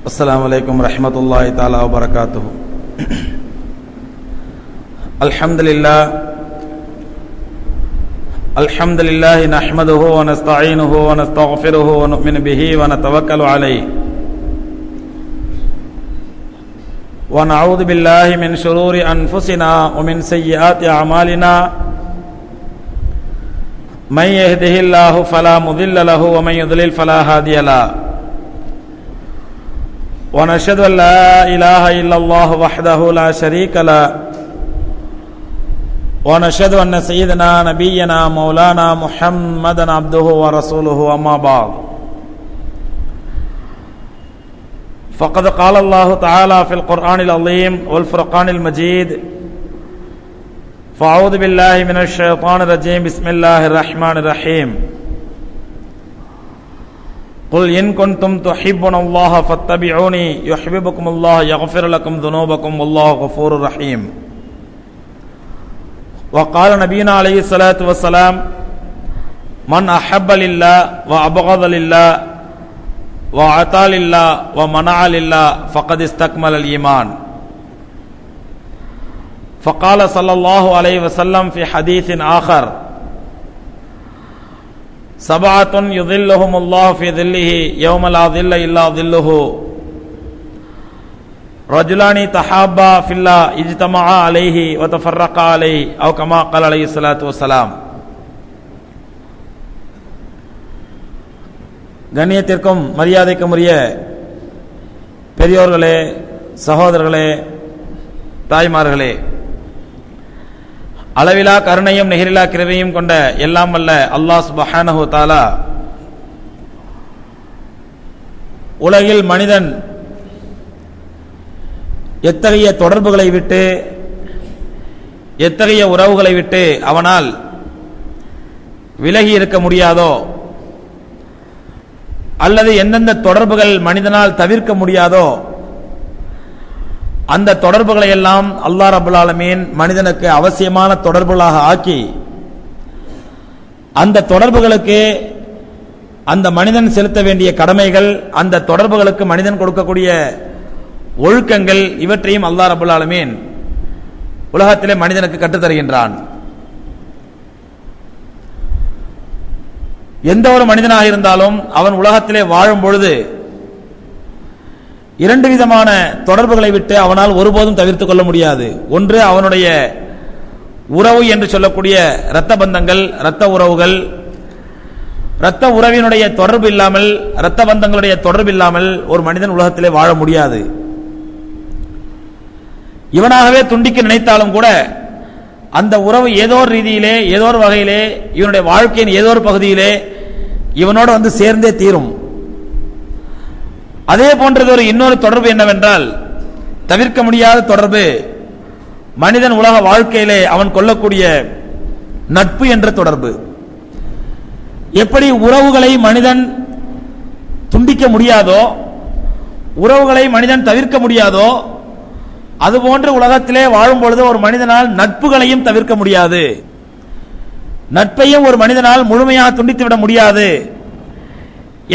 अस्सलामु अलैकुम रहमतुल्लाहि ताला व बरकातुहू। अल्हम्दुलिल्लाह नहमदुहु व नस्तईनुहु व नस्तगफिरुहु व नुमिनु बिही व नतवक्कलु अलैहि व नऊज़ु बिल्लाहि मिन शुरूरि अनफुसिना व मिन सय्यिआति अअमालिना मन यहदिहिल्लाहु फला मुदिल्ल लहु व मन युद्लिल फला हादिय लहु ونشهد أن لا إله إلا الله وحده لا شريك له ونشهد أن سيدنا نبينا مولانا محمدا عبده ورسوله أما بعد فقد قال الله تعالى في القرآن العظيم والفرقان المجيد فأعوذ بالله من الشيطان الرجيم بسم الله الرحمن الرحيم قل إن كنتم تحبون الله فاتبعوني يحببكم الله يغفر لكم ذنوبكم والله غفور رحيم. وقال نبينا عليه الصلاة والسلام من أحب لله وأبغض لله وأعطى لله ومنع لله فقد استكمل الإيمان. فقال صلى الله عليه وسلم في حديث آخر سبعة يظلهم الله في ظله يوم لا ظل إلا ظله رجلان تحابا في الله اجتمعا عليه وتفرقا عليه أو كما قال عليه الصلاة والسلام. கண்ணியத்திற்கும் மரியாதைக்கும் உரிய பெரியோர்களே, சகோதரர்களே, தாய்மார்களே, அளவிலா கருணையும் நிகரிலா கிருபையும் கொண்ட எல்லாம் வல்ல அல்லாஹ் சுப்ஹானஹு வ தஆலா உலகில் மனிதன் எத்தகைய தொடர்புகளை விட்டு, எத்தகைய உறவுகளை விட்டு அவனால் விலகி இருக்க முடியாதோ, அல்லது எந்தெந்த தொடர்புகள் மனிதனால் தவிர்க்க முடியாதோ அந்த தொடர்புகளை எல்லாம் அல்லாஹ் ரப்பல் ஆலமீன் மனிதனுக்கு அவசியமான தொடர்புகளாக ஆக்கி, அந்த தொடர்புகளுக்கு அந்த மனிதன் செலுத்த வேண்டிய கடமைகள், அந்த தொடர்புகளுக்கு மனிதன் கொடுக்கக்கூடிய ஒழுக்கங்கள், இவற்றையும் அல்லாஹ் ரப்பல் ஆலமீன் உலகத்திலே மனிதனுக்கு கற்றுத்தருகின்றான். எந்த ஒரு மனிதனாக இருந்தாலும் அவன் உலகத்திலே வாழும் பொழுது இரண்டு விதமான தொடர்புகளை விட்டு அவனால் ஒருபோதும் தவிர்த்து கொள்ள முடியாது. ஒன்று அவனுடைய உறவு என்று சொல்லக்கூடிய இரத்த பந்தங்கள், இரத்த உறவுகள். இரத்த உறவினுடைய தொடர்பு இல்லாமல், இரத்த பந்தங்களுடைய தொடர்பு இல்லாமல் ஒரு மனிதன் உலகத்திலே வாழ முடியாது. இவனாகவே துண்டிக்க நினைத்தாலும் கூட அந்த உறவு ஏதோ ஒரு ரீதியிலே, ஏதோ ஒரு வகையிலே, இவனுடைய வாழ்க்கையின் ஏதோ ஒரு பகுதியிலே இவனோடு வந்து சேர்ந்தே தீரும். அதே போன்றது ஒரு இன்னொரு தொடர்பு என்னவென்றால், தவிர்க்க முடியாத தொடர்பு மனிதன் உலக வாழ்க்கையிலே அவன் கொள்ளக்கூடிய நட்பு என்ற தொடர்பு. எப்படி உறவுகளை மனிதன் துண்டிக்க முடியாதோ, உறவுகளை மனிதன் தவிர்க்க முடியாதோ, அதுபோன்று உலகத்திலே வாழும் பொழுது ஒரு மனிதனால் நட்புகளையும் தவிர்க்க முடியாது, நட்பையும் ஒரு மனிதனால் முழுமையாக துண்டித்துவிட முடியாது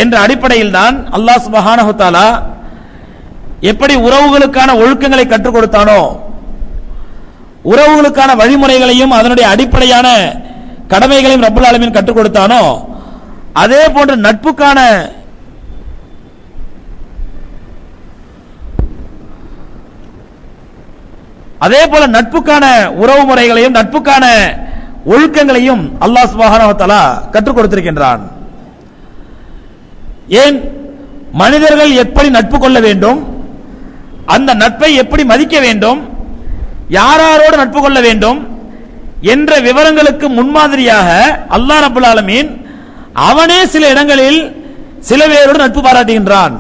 என்ற அடிப்படையில் தான் அல்லாஹ் சுப்ஹானஹு வ தஆலா எப்படி உறவுகளுக்கான ஒழுக்கங்களை கற்றுக் கொடுத்தானோ, உறவுகளுக்கான வழிமுறைகளையும் அதனுடைய அடிப்படையான கடமைகளையும் ரப்பல் ஆலமீன் கற்றுக் கொடுத்தானோ, அதே போன்று நட்புக்கான உறவு முறைகளையும் நட்புக்கான ஒழுக்கங்களையும் அல்லாஹ் சுப்ஹானஹு வ தஆலா கற்றுக் கொடுத்திருக்கின்றான். ஏன் மனிதர்கள் எப்படி நட்பு கொள்ள வேண்டும், அந்த நட்பை எப்படி மதிக்க வேண்டும், யாரோடு நட்பு கொள்ள வேண்டும் என்ற விவரங்களுக்கு முன்மாதிரியாக அல்லாஹ் ரப்பல் ஆலமீன் அவனே சில இடங்களில் சில பேரோடு நட்பு பாராட்டுகின்றான்.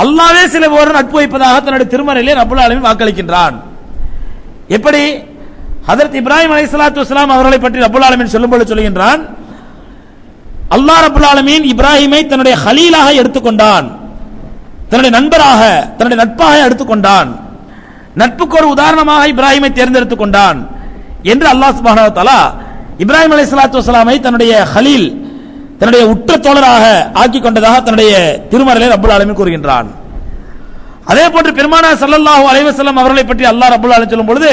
அல்லாஹ்வே சில பேரோடு நட்பு வைப்பதாக தன்னுடைய திருமறையிலே ரப்பல் ஆலமீன் வாக்களிக்கின்றான். எப்படி ஹஜ்ரத் இப்ராஹிம் அலைஹிஸ்ஸலாத்து வஸ்ஸலாம் அவர்களை பற்றி ரப்பல் ஆலமீன் சொல்லும்போது சொல்கின்றான், அல்லாஹ் ரப்பல் ஆலமீன் இப்ராஹிமை தன்னுடைய ஹலீலாக எடுத்துக்கொண்டான், தன்னுடைய நண்பராக, தன்னுடைய நட்பாக எடுத்துக்கொண்டான், நட்புக்கு ஒரு உதாரணமாக இப்ராஹிமை தேர்ந்தெடுத்துக் கொண்டான் என்று அல்லாஹ் சுப்ஹானஹு வ தஆலா இப்ராஹிம் அலைஹிஸ்ஸலாத்து வஸ்ஸலாமை தன்னுடைய ஹலீல், தன்னுடைய உற்ற தோழராக ஆக்கி கொண்டதாக தன்னுடைய திருமறையிலே ரப்பல் ஆலமீன் கூறுகின்றான். அதே போன்று பெருமானார் ஸல்லல்லாஹு அலைஹி வஸல்லம் அவர்களை பற்றி அல்லாஹ் ரப்பல் ஆலமீன் சொல்லும் பொழுது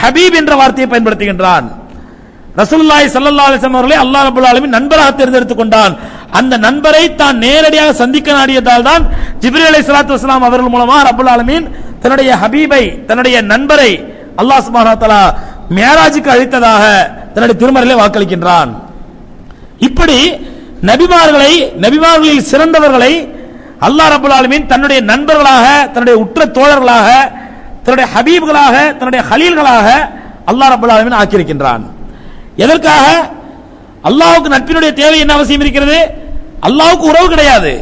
ஹபீப் என்ற வார்த்தையை பயன்படுத்துகின்றான். ரசூலுல்லாஹி ஸல்லல்லாஹு அலைஹி வஸல்லம் அவர்களை அல்லாஹ் ரப்பல் ஆலமீன் நண்பராக தேர்ந்தெடுத்துக் கொண்டான். அந்த நண்பரை தான் நேரடியாக சந்திக்க நாடியதால் தான் ஜிப்ரீல் அலைஹிஸ்ஸலாத்து வஸலாம் அவர்கள் மூலமாக ரப்பல் ஆலமீன் தன்னுடைய ஹபீபை, தன்னுடைய நண்பரை அல்லாஹ் சுப்ஹானஹு வ தஆலா மியராஜுக்கு அழைத்ததாக தன்னுடைய திருமறையிலே வாக்களிக்கின்றான். இப்படி நபிமார்களில் சிறந்தவர்களை அல்லாஹ் ரப்பல் ஆலமீன் தன்னுடைய நண்பர்களாக, தன்னுடைய உற்ற தோழர்களாக, தன்னுடைய ஹபீப்களாக, தன்னுடைய ஹலீல்களாக அல்லாஹ் ரப்பல் ஆலமீன் ஆக்கியிருக்கின்றான். எதற்காக? அல்லாஹ்வுக்கு நட்பினுடைய தேவை என்ன அவசியம் இருக்கிறது? அல்லாஹ்வுக்கு உறவு கிடையாது.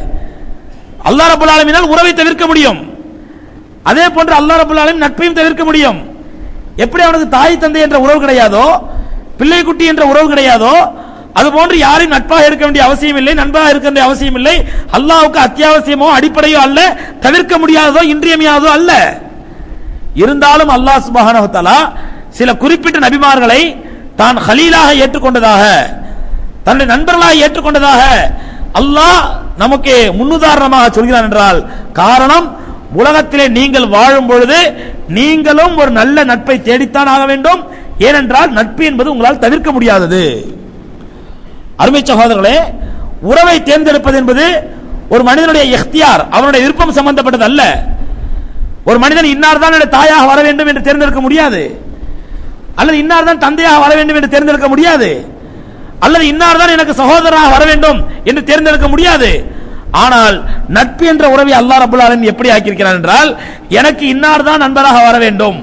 அல்லாஹ் ரப்பல் ஆலமீனால் உறவை தவிர்க்க முடியும். அதே போன்று அல்லாஹ் ரப்பல் ஆலமீன் நட்பையும் தவிர்க்க முடியும். எப்படி அவனுக்கு தாய் தந்தை என்ற உறவு கிடையாதோ, பிள்ளை குட்டி என்ற உறவு கிடையாதோ, அதுபோன்று யாரையும் நட்பாக இருக்க வேண்டிய அவசியம் இல்லை, நண்பராக இருக்க வேண்டிய அவசியம் இல்லை. அல்லாஹ்வுக்கு அத்தியாவசியமோ அடிப்படையோ அல்ல, தவிர்க்க முடியாததோ இன்றியமையாததோ அல்ல. இருந்தாலும் அல்லாஹ் சுப்ஹானஹு வ தஆலா சில குறிப்பிட்ட நபிமார்களை தான் ஹலீலாக ஏற்றுக்கொண்டதாக, தன்னுடைய நண்பர்களாக ஏற்றுக்கொண்டதாக அல்லாஹ் நமக்கு முன்னுதாரணமாக சொல்கிறான் என்றால் காரணம், உலகத்திலே நீங்கள் வாழும் பொழுது நீங்களும் ஒரு நல்ல நட்பை தேடித்தான் ஆக வேண்டும். ஏனென்றால் நட்பு என்பது உங்களால் தவிர்க்க முடியாதது. அருமை சகோதரர்களே, உறவை தேர்ந்தெடுப்பது என்பது ஒரு மனிதனுடைய இக்தியார், அவனுடைய விருப்பம் சம்பந்தப்பட்டது அல்ல. ஒரு மனிதன் இன்னார் தான் என்னுடைய தாயாக வர வேண்டும் என்று தேர்ந்தெடுக்க முடியாது, அல்லது இன்னார் தான் தந்தையாக வர வேண்டும் என்று தேர்ந்தெடுக்க முடியாது, அல்லது இன்னார் தான் எனக்கு சகோதரராக வர வேண்டும் என்று தேர்ந்தெடுக்க முடியாது. ஆனால் நட்பு என்ற உறவை அல்லாஹ் ரப்பல் ஆலமீன் எப்படி ஆக்கியிருக்கிறான் என்றால், எனக்கு இன்னார் தான் நண்பராக வர வேண்டும்,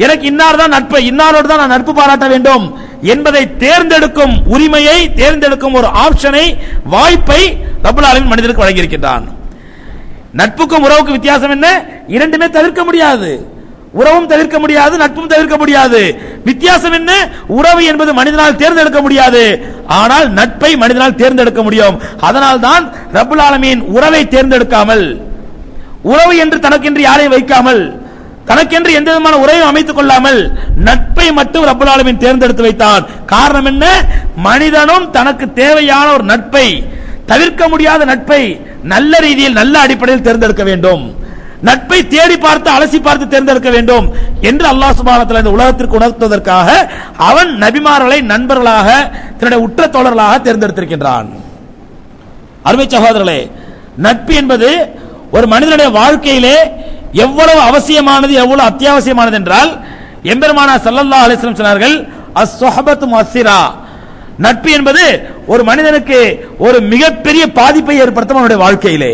எனக்கு இன்னார் தான் நட்பு, இன்னாரோடு தான் நான் நட்பு பாராட்ட வேண்டும் என்பதை தேர்ந்தெடுக்கும் உரிமையை, தேர்ந்தெடுக்கும் ஒரு ஆப்ஷனை, வாய்ப்பை ரப்பல் ஆலமீன் மனிதனுக்கு வழங்கியிருக்கிறான். நட்புக்கும் உறவுக்கும் வித்தியாசம் என்ன? இரண்டுமே தவிர்க்க முடியாது. உறவும் தவிர்க்க முடியாது, நட்பும் தவிர்க்க முடியாது. வித்தியாசம் என்ன? உறவு என்பது மனிதனால் தேர்ந்தெடுக்க முடியாது, ஆனால் நட்பை மனிதனால் தேர்ந்தெடுக்க முடியும். அதனால் தான் ரப்பல் ஆலமீன் உறவை தேர்ந்தெடுக்காமல், உறவு என்று தனக்கென்று யாரையும் வைக்காமல், தனக்கென்று எந்த விதமான உறவையும் அமைத்துக் கொள்ளாமல் நட்பை மட்டும் ரப்பல் ஆலமீன் தேர்ந்தெடுத்து வைத்தான். காரணம் என்ன? மனிதனும் தனக்கு தேவையான ஒரு நட்பை, தவிர்க்க முடியாத நட்பை நல்ல ரீதியில், நல்ல அடிப்படையில் தேர்ந்தெடுக்க வேண்டும். நட்பை தேடி பார்த்து, அலசி பார்த்து தேர்ந்தெடுக்க வேண்டும் என்று அல்லாஹ் சுப்ஹானஹு வ தஆலா இந்த உலகத்திற்கு உணர்த்துவதற்காக அவன் நபிமார்களை நண்பர்களாக, தன்னுடைய உற்ற தோழர்களாக தேர்ந்தெடுத்திருக்கின்றான். அருமை சகோதரர்களே, நட்பு என்பது ஒரு மனிதனுடைய வாழ்க்கையிலே எவ்வளவு அவசியமானது, எவ்வளவு அத்தியாவசியமானது என்றால், எம்பெருமானார் ஸல்லல்லாஹு அலைஹி வஸல்லம் சொன்னார்கள், அஸ்ஸஹபத்து முஅஸ்ஸிரா, நட்பு என்பது ஒரு மனிதனுக்கு ஒரு மிகப்பெரிய பாதிப்பை ஏற்படுத்தும் அவனுடைய வாழ்க்கையிலே.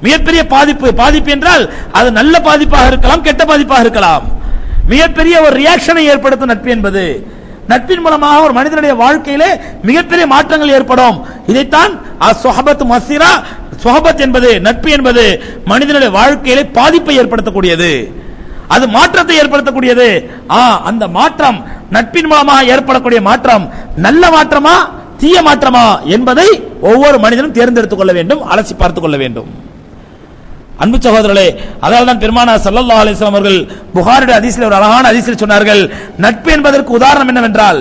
மிகப்பெரிய பாதிப்பு என்றால் அது நல்ல பாதிப்பாக இருக்கலாம், கெட்ட பாதிப்பாக இருக்கலாம். மிகப்பெரிய ஒரு ரியாக்ஷனை ஏற்படுத்தும் நட்பு என்பது. நட்பின் மூலமாக ஒரு மனிதனுடைய வாழ்க்கையிலே மிகப்பெரிய மாற்றங்கள் ஏற்படும். இதைத்தான் அஸ்ஸஹபத்து முஅஸ்ஸிரா, சுஹபத் என்பது, நட்பு என்பது மனிதனுடைய வாழ்க்கையிலே பாதிப்பை ஏற்படுத்தக்கூடியது, அது மாற்றத்தை ஏற்படுத்தக்கூடியது. அந்த மாற்றம், நட்பின் மூலமாக ஏற்படக்கூடிய மாற்றம் நல்ல மாற்றமா தீய மாற்றமா என்பதை ஒவ்வொரு மனிதனும் தேர்ந்தெடுத்துக் கொள்ள வேண்டும், அலசி பார்த்துக் கொள்ள வேண்டும். அன்பு சகோதரர்களே, அதனால தான் பெருமானார் ஸல்லல்லாஹு அலைஹி வஸல்லம் அவர்கள் புகாரியுடைய ஹதீஸில் ஒரு அழகான ஹதீஸில் சொன்னார்கள், நட்பு என்பதற்கு உதாரணம் என்னவென்றால்,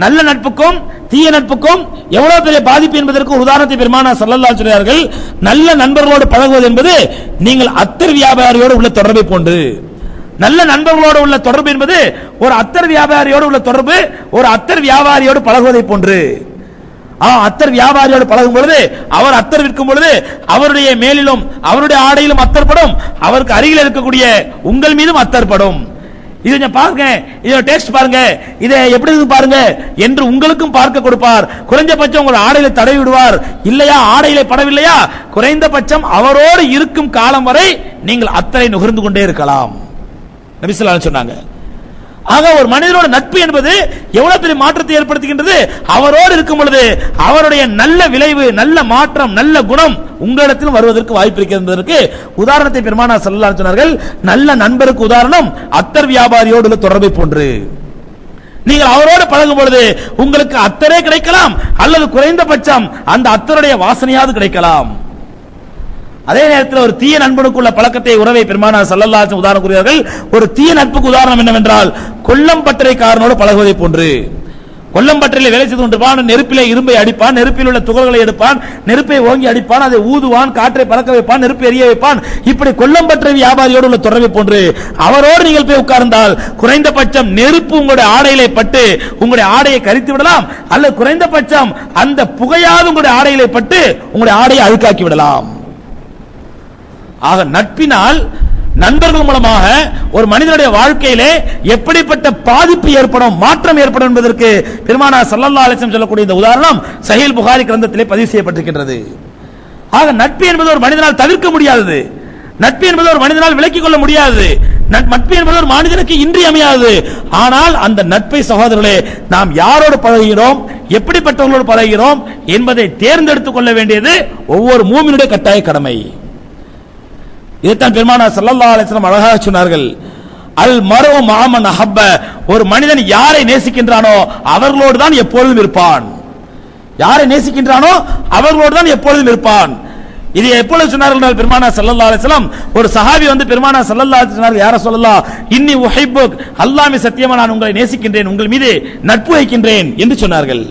நல்ல நட்புக்கும் தீய நட்புக்கும் எவ்வளவு பெரிய பாதிப்பு என்பதற்கு ஒரு உதாரணத்தை பெருமானார் ஸல்லல்லாஹு அலைஹி வஸல்லம் சொல்கிறார்கள். நல்ல நண்பர்களோடு பழகுவது என்பது நீங்கள் அத்தர் வியாபாரியோடு உள்ள தொடர்பை போன்று. நல்ல நண்பர்களோடு உள்ள தொடர்பு என்பது ஒரு அத்தர் வியாபாரியோடு உள்ள தொடர்பு, ஒரு அத்தர் வியாபாரியோடு பழகுவதை போன்று. அத்தர் வியாபாரியோடு பழகும் பொழுது, அவர் அத்தர் விற்கும் பொழுது அவருடைய மேலிலும் அவருடைய ஆடையிலும் அத்தர்படும், அவருக்கு அருகில் இருக்கக்கூடிய உங்கள் மீதும் அத்தர்படும். இது கொஞ்சம் பாருங்க, இதோட டேஸ்ட் பாருங்க, இதை எப்படி இருக்கு பாருங்க என்று உங்களுக்கும் பார்க்க கொடுப்பார். குறைந்தபட்சம் உங்கள் ஆடையில தடவி விடுவார். இல்லையா, ஆடையில படவில்லையா, குறைந்தபட்சம் அவரோடு இருக்கும் காலம் வரை நீங்கள் அத்தரை நுகர்ந்து கொண்டே இருக்கலாம் நபி ஸல்லல்லாஹு அலைஹி வஸல்லம் சொன்னாங்க. ஆக ஒரு மனிதனோட நட்பு என்பது எவ்வளவு பெரிய மாற்றத்தை ஏற்படுத்துகின்றது. அவரோடு இருக்கும் பொழுது அவருடைய நல்ல விளைவு, நல்ல மாற்றம், நல்ல குணம் உங்களிடத்தில் வருவதற்கு வாய்ப்பு இருக்கிறதற்கு உதாரணத்தை பெருமானார் ஸல்லல்லாஹு அலைஹி வஸல்லம் சொன்னார்கள். நல்ல நண்பருக்கு உதாரணம் அத்தர் வியாபாரியோடு உள்ள தொடர்பை போன்று. நீங்கள் அவரோடு பழகும் பொழுது உங்களுக்கு அத்தரே கிடைக்கலாம், அல்லது குறைந்தபட்சம் அந்த அத்தருடைய வாசனையாவது கிடைக்கலாம். அதே நேரத்தில் ஒரு தீய நண்பனுக்குள்ள பழக்கத்தை, உறவை பெருமானார் ஸல்லல்லாஹு அலைஹி வஸல்லம் உதாரணம் கூறுகிறார்கள். ஒரு தீய நட்புக்கு உதாரணம் என்னவென்றால், கொல்லம் பட்டறைக்காரனோடு பழகுவதை போன்று. கொல்லம்பற்றிலே வேலை செய்து கொண்டிருப்பான், நெருப்பிலே இரும்பை அடிப்பான், நெருப்பில் உள்ள துகள்களை எடுப்பான், நெருப்பை ஓங்கி அடிப்பான், அதை ஊதுவான், காற்றை பறக்க வைப்பான், நெருப்பை எரிய வைப்பான். இப்படி கொல்லம்பற்ற வியாபாரியோடு உள்ள தொடர்பை போன்று அவரோடு நீங்கள் போய் உட்கார்ந்தால் குறைந்தபட்சம் நெருப்பு உங்களுடைய ஆடையிலே பட்டு உங்களுடைய ஆடையை கரித்து விடலாம், அல்லது குறைந்தபட்சம் அந்த புகையாவது உங்களுடைய ஆடையிலே பட்டு உங்களுடைய ஆடையை அழுக்காக்கி விடலாம். ஆக நட்பினால், நண்பர்கள் மூலமாக ஒரு மனிதனுடைய வாழ்க்கையிலே எப்படிப்பட்ட பாதிப்பு ஏற்படும், மாற்றம் ஏற்படும் என்பதற்கு பெருமானார் ஸல்லல்லாஹு அலைஹி வஸல்லம் சொல்லக்கூடிய இந்த உதாரணம் சஹீஹ் புகாரி கிரந்தத்திலே பதிவு செய்யப்பட்டிருக்கின்றது. ஆக நட்பு என்பது ஒரு மனிதனால் தவிர்க்க முடியாதது, நட்பு என்பது ஒரு மனிதனால் விலக்கிக் கொள்ள முடியாது, நட்பு என்பது ஒரு மனிதனுக்கு இன்றியமையாது. ஆனால் அந்த நட்பை சகோதரர்களே நாம் யாரோடு பழகுகிறோம், எப்படிப்பட்டவர்களோடு பழகுகிறோம் என்பதை தேர்ந்தெடுத்துக் கொள்ள வேண்டியது ஒவ்வொரு மூமினுடைய கட்டாய கடமை. இதைத்தான் பெருமானார் ஸல்லல்லாஹு அலைஹி வஸல்லம் அழகாக சொன்னார்கள். அல் மர்உ மஅ மன் அஹப்ப, ஒரு மனிதன் யாரை நேசிக்கின்றானோ அவர்களோடு தான் எப்பொழுதும் இருப்பான். யாரை நேசிக்கின்றானோ அவர்களோடு தான் எப்பொழுதும் இருப்பான். இது எப்பொழுது சொன்னார்கள் பெருமானார் ஸல்லல்லாஹு அலைஹி வஸல்லம்? ஒரு சஹாபி வந்து பெருமானார் ஸல்லல்லாஹு அலைஹி வஸல்லம் சொன்னார்கள், யா ரசூலல்லாஹ் இன்னி உஹிப்புக், அல்லாஹ் மீது சத்தியமா நான் உங்களை நேசிக்கின்றேன், உங்கள் மீது நட்பு வைக்கின்றேன் என்று சொன்னார்கள்.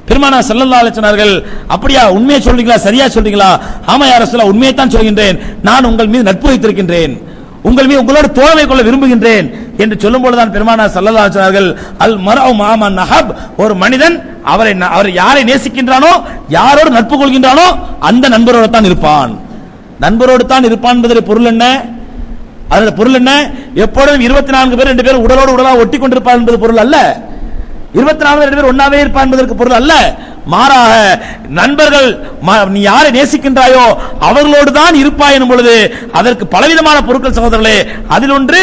பெருமானார் ஸல்லல்லாஹு அலைஹி சொன்னார்கள், அப்படியா, உண்மையை சொல்றீங்களா, சரியா சொல்றீங்களா? ஆமா யா ரசூலல்லாஹ், உண்மையை தான் சொல்கின்றேன், நான் உங்கள் மீது நட்பு வைத்திருக்கின்றேன், உங்கள் மீது உங்களோடு தோழமை கொள்ள விரும்புகின்றேன் என்று சொல்லும் பொழுதுதான் பெருமானார் ஸல்லல்லாஹு அலைஹி சொன்னார்கள், அல் மர்உ மஅ மன் அஹப், ஒரு மனிதன் அவர் யாரை நேசிக்கின்றானோ, யாரோடு நட்பு கொள்கின்றானோ அந்த நண்பரோடு தான் இருப்பான். நண்பரோடு தான் இருப்பான் என்பதற்கு பொருள் என்ன? அதோட பொருள் என்ன? எப்பொழுதும் 24 பேர் 2 பேர் உடலோடு உடலாக ஒட்டி கொண்டிருப்பார் என்பது பொருள் அல்ல. 24 2 பேர் ஒன்னாவே இருப்பார் என்பதற்கு பொருள் அல்ல. மாறாக நண்பர்கள், நீ யாரை நேசிக்கின்றாயோ அவர்களோடு தான் இருப்பாய் எனும் பொழுது அதற்கு பலவிதமான பொருட்கள் சகோதரர்களே. அதில் ஒன்று,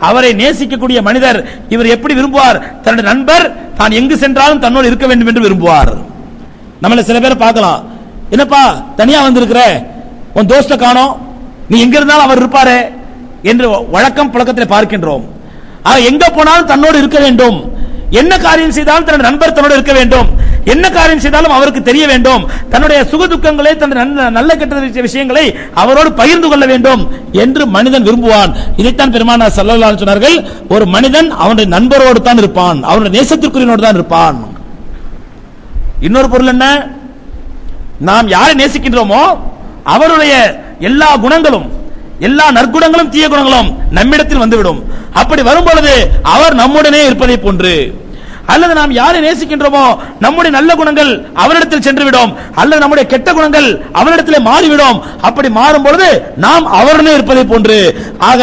அவரை நேசிக்கக்கூடிய மனிதர் இவர் எப்படி விரும்புவார், தன்னுடைய நண்பர் தான் எங்கு சென்றாலும் தன்னோடு இருக்க வேண்டும் என்று விரும்புவார். நம்மள சில பேரை பார்க்கலாம், என்னப்பா தனியா வந்திருக்கிற, உன் தோஸ்த காணோம், நீ எங்க இருந்தாலும் அவர் இருப்பாரு என்று வழக்கம் புழக்கத்தில் பார்க்கின்றோம். எங்க போனாலும் தன்னோடு இருக்க வேண்டும், என்ன காரியம் செய்தாலும் தன்னுடைய நண்பர் தன்னோடு இருக்க வேண்டும், என்ன காரியம் செய்தாலும் அவருக்கு தெரிய வேண்டும், தன்னுடைய சுக துக்கங்களை, தன்னுடைய நல்ல கெட்ட விஷயங்களை அவரோடு பகிர்ந்து கொள்ள வேண்டும் என்று மனிதன் விரும்புவான். இதைத்தான் பெருமானார் ஸல்லல்லாஹு அலைஹி சொன்னார்கள், ஒரு மனிதன் அவனுடைய நண்பரோடு தான் இருப்பான், அவனுடைய நேசத்திற்குரியனோடு தான் இருப்பான். இன்னொரு பொருள் என்ன? நாம் யாரை நேசிக்கின்றோமோ அவருடைய எல்லா குணங்களும், எல்லா நற்குணங்களும் தீய குணங்களும் நம்மிடத்தில் வந்துவிடும். அப்படி வரும் பொழுது அவர் நம்முடனே இருப்பதை போன்று, அல்லது நாம் யாரை நேசிக்கின்றோமோ நம்முடைய நல்ல குணங்கள் அவரிடத்தில் சென்றுவிடும், அல்லது நம்முடைய கெட்ட குணங்கள் அவரிடத்தில் மாறிவிடும். அப்படி மாறும் பொழுது நாம் அவருடனே இருப்பதை போன்று. ஆக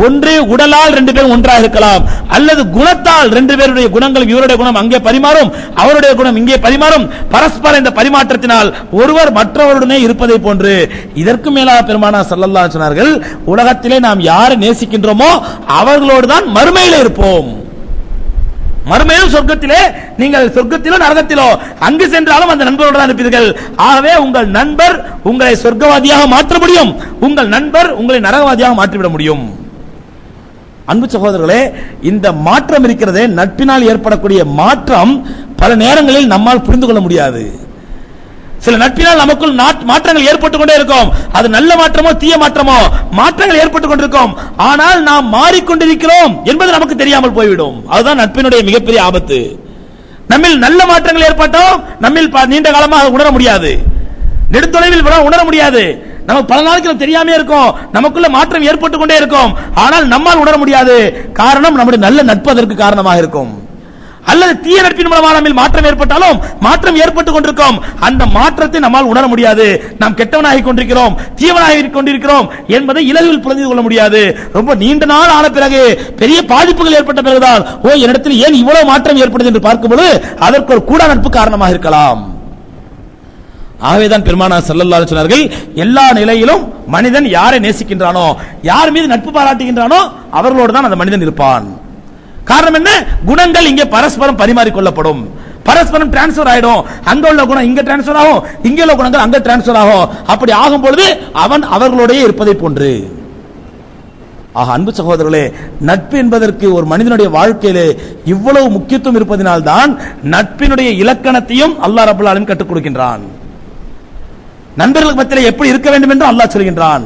ஒன்று உடலால் 2 பேரும் ஒன்றாக இருக்கலாம், அல்லது குணத்தால் 2 பேருடைய குணங்கள், இவருடைய குணம் அங்கே பரிமாறும், அவருடைய குணம் இங்கே பரிமாறும். பரஸ்பர இந்த பரிமாற்றத்தினால் ஒருவர் மற்றவருடனே இருப்பதை போன்று. இதற்கு மேலாக பெருமானார் ஸல்லல்லாஹு அலைஹி சொன்னார்கள், உலகத்திலே நாம் யாரை நேசிக்கின்றோமோ அவர்களோடு தான் மறுமையிலே இருப்போம். மறுமையிலும் சொர்க்கத்திலே, நீங்கள் சொர்க்கத்திலோ நரகத்திலோ அங்கு சென்றாலும் அந்த நண்பரோடு தான் இருப்பீர்கள். ஆகவே உங்கள் நண்பர் உங்களை சொர்க்கவாதியாக மாற்ற முடியும், உங்கள் நண்பர் உங்களை நரகவாதியாக மாற்றிவிட முடியும். அன்பு சகோதரர்களே, இந்த மாற்றம் இருக்கிறதே, நட்பினால் ஏற்படக்கூடிய மாற்றம் பல நேரங்களில் நம்மால் புரிந்து கொள்ள முடியாது. சில நட்பினால் நமக்குள் மாற்றங்கள் ஏற்பட்டுக் கொண்டே இருக்கும். அது நல்ல மாற்றமோ தீய மாற்றமோ மாற்றங்கள் ஏற்பட்டுக் கொண்டிருக்கும். ஆனால் நாம் மாறிக்கொண்டிருக்கிறோம் என்பது நமக்கு தெரியாமல் போய்விடும். அதுதான் நட்பினுடைய மிகப்பெரிய ஆபத்து. நம்மில் நல்ல மாற்றங்கள் ஏற்பட்டோம், நம்மில் நீண்ட காலமாக உணர முடியாது, நெடுந்தொலைவில் உணர முடியாது. நமக்கு பல நாட்கள் தெரியாமே இருக்கும், நமக்குள்ள மாற்றம் ஏற்பட்டுக் கொண்டே இருக்கும். ஆனால் நம்மால் உணர முடியாது. காரணம், நம்முடைய நல்ல நட்பு அதற்கு காரணமாக இருக்கும். அல்லது தீய நட்பின் மூலமாக நம்மில் மாற்றம் ஏற்பட்டாலும் மாற்றம் ஏற்பட்டுக் கொண்டிருக்கும். அந்த மாற்றத்தை நம்மால் உணர முடியாது. நாம் கெட்டவனாகி கொண்டிருக்கிறோம், தீவனாகி கொண்டிருக்கிறோம் என்பதை இலவில் புரிந்து கொள்ள முடியாது. ரொம்ப நீண்ட நாள் ஆன பிறகு, பெரிய பாதிப்புகள் ஏற்பட்ட பிறகுதான், ஓ என்னிடத்தில் ஏன் இவ்வளவு மாற்றம் ஏற்படுது என்று பார்க்கும்போது அதற்கு ஒரு கூட நட்பு காரணமாக இருக்கலாம். ஆகவேதான் பெருமானார் ஸல்லல்லாஹு அலைஹி சொன்னார்கள், எல்லா நிலையிலும் மனிதன் யாரை நேசிக்கின்றானோ, யார் மீது நட்பு பாராட்டுகின்றானோ அவர்களோடு தான் அந்த மனிதன் இருப்பான். காரணம் என்ன? குணங்கள் இங்கே பரஸ்பரம் பரிமாறிக்கொள்ளப்படும், பரஸ்பரம் டிரான்ஸ்பர் ஆயிடும். அங்க உள்ள குணம் இங்க டிரான்ஸ்பர் ஆகும், இங்க உள்ள குணங்கள் அங்க டிரான்ஸ்பர் ஆகும். அப்படி ஆகும் பொழுது அவன் அவர்களோடயே இருப்பதை போன்று. ஆக அன்பு சகோதரர்களே, நட்பு என்பதற்கு ஒரு மனிதனுடைய வாழ்க்கையிலே இவ்வளவு முக்கியத்துவம் இருப்பதனால்தான் நட்பினுடைய இலக்கணத்தையும் அல்லாஹ் ரப்பல் ஆலமீன் கற்றுக் கொடுக்கின்றான். நண்பர்களுக்கு மத்தியிலே எப்படி இருக்க வேண்டும் என்று அல்லாஹ் சொல்கின்றான்.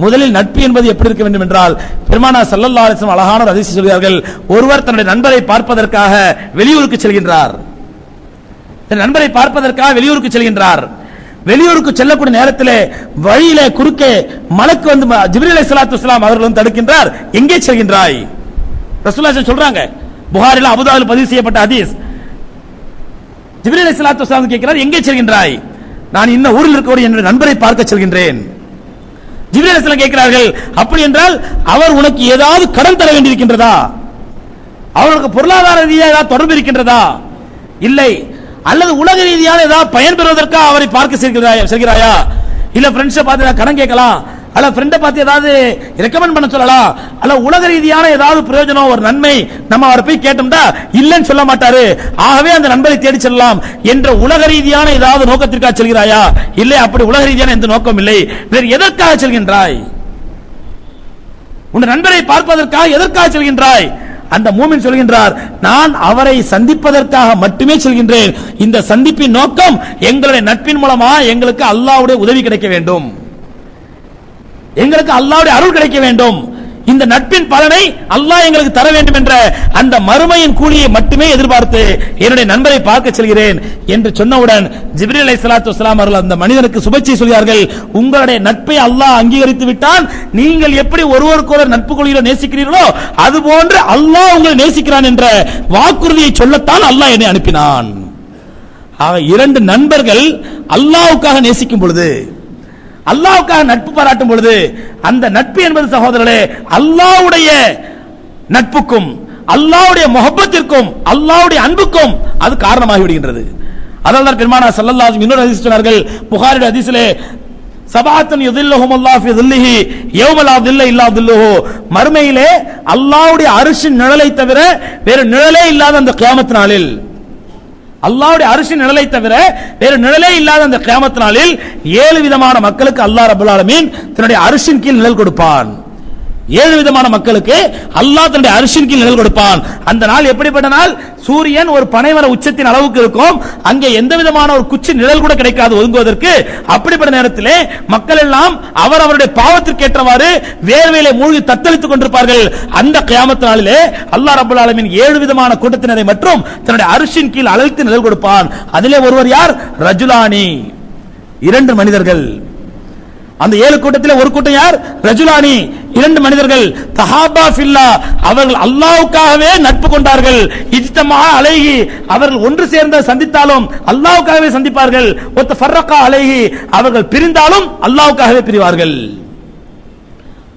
முதலில் நட்பு என்பது எப்படி இருக்க வேண்டும் என்றால், பெருமானார் ஸல்லல்லாஹு அலைஹி வஸல்லம் அழகான ஒரு ஹதீஸ் சொல்கிறார்கள், ஒருவர் தன்னுடைய நண்பரை பார்ப்பதற்காக வெளியூருக்கு செல்கின்றார். தன் நண்பரை பார்ப்பதற்காக வெளியூருக்கு செல்கின்றார். வெளியூருக்கு செல்லக்கூடிய நேரத்தில் வழியிலே குறுக்கே மலக்கு வந்து ஜிப்ரீல் அலைஹிஸ்ஸலாத்து வஸ்ஸலாம் அவர்கள் வந்து தடுக்கின்றார். எங்கே செல்கின்றாய்? ரசூலுல்லாஹி சொல்றாங்க, புகாரில அபூதாவுல பதிவு செய்யப்பட்ட ஹதீஸ். ஜிப்ரீல் அலைஹிஸ்ஸலாத்து வஸ்ஸலாம் கேட்கிறார், எங்கே செல்கின்றாய்? நான் இன்ன ஊரில் இருக்கக்கூடிய என்னுடைய நண்பரை பார்க்க செல்கின்றேன். ஜிப்ரீல் அலைஹிஸ்ஸலாம் கேட்கிறார்கள், அப்படி என்றால் அவர் உனக்கு ஏதாவது கடன் தர வேண்டியிருக்கின்றதா? அவருக்கு பொருளாதார ரீதியாக ஏதாவது தொடர்பு இருக்கின்றதா? இல்லை. அல்லது உலக ரீதியான ஏதாவது பயன் பெறுவதற்காக அவரை பார்க்க செல்கிறாயா? இல்ல ஃப்ரெண்ட்ஸை பார்த்து கடன் கேட்கலாம், அல்ல ஃப்ரெண்டை பார்த்து ஏதாவது ரெக்கமெண்ட் பண்ண சொல்லலாம், அல்ல உலக ரீதியான ஏதாவது பிரயோஜனம் ஒரு நன்மை நம்ம அவரை போய் கேட்டோம்னா இல்லைன்னு சொல்ல மாட்டாரு, ஆகவே அந்த நண்பரை தேடி செல்லலாம் என்ற உலக ரீதியான ஏதாவது நோக்கத்திற்காக செல்கிறாயா? இல்லை, அப்படி உலக ரீதியான எந்த நோக்கம் இல்லை. வேறு எதற்காக செல்கின்றாய்? உன் நண்பரை பார்ப்பதற்காக எதற்காக செல்கின்றாய்? அந்த மூமின் சொல்கின்றார், நான் அவரை சந்திப்பதற்காக மட்டுமே செல்கின்றேன். இந்த சந்திப்பின் நோக்கம் எங்களுடைய நட்பின் மூலமா எங்களுக்கு அல்லாஹ்வுடைய உதவி கிடைக்க வேண்டும், எங்களுக்கு அல்லாஹ்வுடைய அருள் கிடைக்க வேண்டும், இந்த நட்பின் பலனை அல்லாஹ் எங்களுக்கு தர வேண்டும் என்ற அந்த மறுமையின் கூலியை மட்டுமே எதிர்பார்த்து என்னுடைய நண்பரை பார்க்க செல்கிறேன் என்று சொன்னவுடன் ஜிப்ரீல் அலைஹிஸ்ஸலாத்து வஸ்ஸலாம் அவர்கள் அந்த மனிதனுக்கு சுபச்செய்தி சொல்கிறார்கள், உங்களுடைய நட்பை அல்லாஹ் அங்கீகரித்து விட்டான். நீங்கள் எப்படி ஒருவருக்கொருவர் நட்பு கொள்கிறோ நேசிக்கிறீர்களோ அதுபோன்று அல்லாஹ் உங்களை நேசிக்கிறான் என்ற வாக்குறுதியை சொல்லத்தான் அல்லாஹ் என்னை அனுப்பினான். ஆக இரண்டு நண்பர்கள் அல்லாஹ்வுக்காக நேசிக்கும் பொழுது, அல்லாஹ்வுக்காக நட்பு பாராட்டும் பொழுது, அந்த நட்பு என்பது சகோதரர்களே அல்லாஹ்வுடைய நட்புக்கும் அல்லாஹ்வுடைய முஹப்பத்திற்கும் அல்லாஹ்வுடைய அன்புக்கும் அது காரணமாகி விடுகின்றது. அதனால்தான் பெருமானார் ஸல்லல்லாஹு அலைஹி வஸல்லம் இன்னொரு ஹதீஸ் சொன்னார்கள், புகாரி ஹதீஸிலே, சபாத்துன் யுதில்லுஹுமுல்லாஹு ஃபீ ظில்லிஹி யௌம லா ظில்ல இல்லா ظில்லுஹு, மறுமையிலே அல்லாஹ்வுடைய அர்ஷின் நிழலை தவிர வேறு நிழலே இல்லாத அந்த கியாமத் நாளில், அல்லாஹ்வுடைய அரிசின் நிழலை தவிர வேறு நிழலே இல்லாத அந்த கியாமத் நாளில் 7 விதமான மக்களுக்கு அல்லாஹ் ரப்பல் ஆலமீன் தன்னுடைய அரிசின் கீழ் நிழல் கொடுப்பான். 7 விதமான மக்களுக்கு அல்லாஹ் தன்னுடைய அரிசின் கீழ் நிழல் கொடுப்பான். அந்த நாள் எப்படிப்பட்ட நாள்? சூரியன் ஒரு பனைமர உச்சத்தின் அளவுக்கு இருக்கும், அங்கே எந்த விதமான ஒரு குச்சி நிழல் கூட கிடைக்காது ஒதுங்குவதற்கு. அப்படிப்பட்ட நேரத்திலே மக்கள் எல்லாம் அவரவருடைய பாவத்திற்கு ஏற்றவாறு வேர்வையிலே மூழ்கி தத்தளித்துக் கொண்டிருப்பார்கள். அந்த கியாமத் நாளிலே அல்லாஹ் ரப்பல் ஆலமீன் 7 விதமான கூட்டத்தினரை மற்றும் தன்னுடைய அரிசின் கீழ் அழைத்து நிழல் கொடுப்பான். அதிலே ஒருவர் யார்? ரஜுலானி, 2 மனிதர்கள். அந்த 7 கூட்டத்தில் ஒரு கூட்டம் யார்? ரஜுலானி, 2 மனிதர்கள். தஹாபா ஃபில்லா, அவர்கள் அல்லாஹ்வுக்காகவே நட்பு கொண்டார்கள். இஜ்தமா அலைஹி, அவர்கள் ஒன்று சேர்ந்து சந்தித்தாலும் அல்லாஹ்வுக்காகவே சந்திப்பார்கள். வதஃபர்ரகா அலைஹி, அவர்கள் பிரிந்தாலும் அல்லாஹ்வுக்காகவே பிரிவார்கள்.